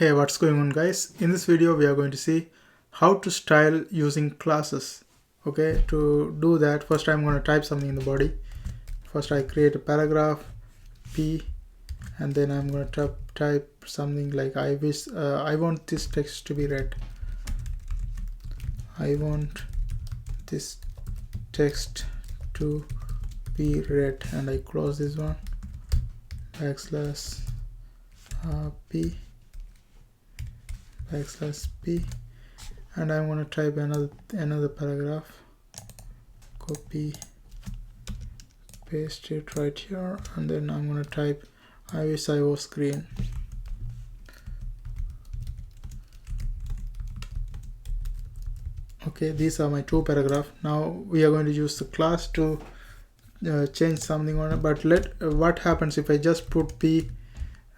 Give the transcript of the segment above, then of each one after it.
Hey, what's going on guys? In this video we are going to see how to style using classes. Okay, to do that first I'm going to type something in the body. First I create a paragraph P, and then I'm going to type something like I want this text to be red. I want this text to be red, and I close this one, backslash P, backslash P, and I'm going to type another paragraph, copy paste it right here, and then I'm going to type I wish I was green. Okay, these are my two paragraphs. Now we are going to use the class to change something on it, but what happens if I just put P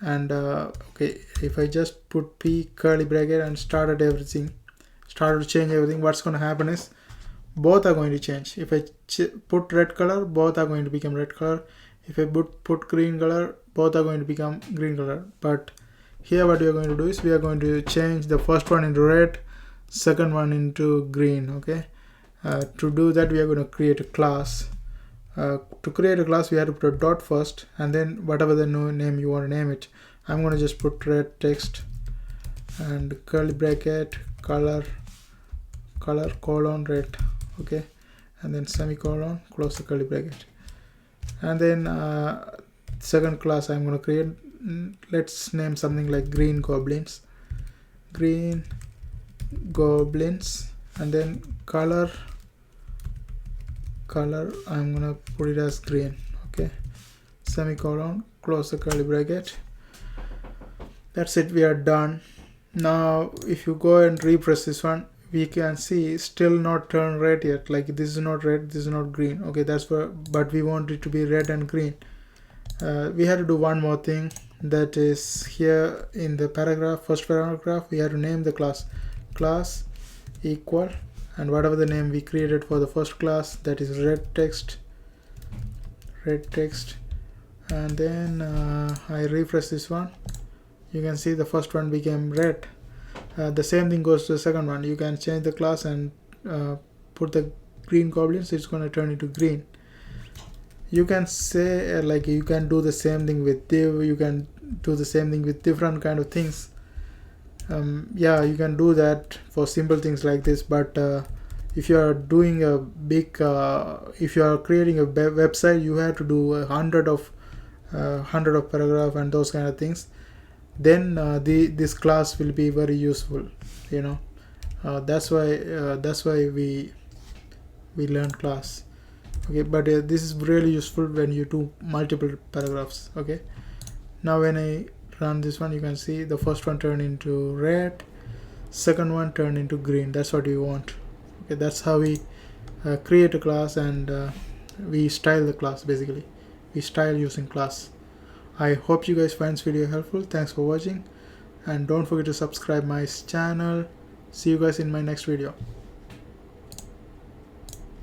and okay, if I just put P curly bracket and started to change everything, what's going to happen is both are going to change. If I put red color, both are going to become red color. If I put green color, both are going to become green color. But here what we are going to do is we are going to change the first one into red, second one into green. Okay, to do that we are going to create a class. To create a class we have to put a dot first, and then whatever the name you want to name it. I'm going to just put red text and curly bracket color colon red. Okay, and then semicolon, close the curly bracket, and then second class I'm going to create, let's name something like green goblins, and then color I'm gonna put it as green. Okay, semicolon, close the curly bracket. That's it, we are done. Now if you go and refresh this one, we can see still not turn red yet. Like this is not red, this is not green. Okay, that's where, but we want it to be red and green. We had to do one more thing, that is here in the first paragraph we have to name the class equal, and whatever the name we created for the first class, that is red text, and then I refresh this one. You can see the first one became red. The same thing goes to the second one. You can change the class and put the green goblins, it's going to turn into green. You can say like you can do the same thing with div, you can do the same thing with different kind of things. Yeah, you can do that for simple things like this, but if you are doing a big if you are creating a website, you have to do 100 of paragraph and those kind of things. Then this class will be very useful, you know. That's why we learn class. Okay, but this is really useful when you do multiple paragraphs. Okay, now when I run this one, you can see the first one turned into red, second one turned into green. That's what we want. Okay, that's how we create a class, and we style the class. Basically we style using class. I hope you guys find this video helpful. Thanks for watching, and don't forget to subscribe my channel. See you guys in my next video.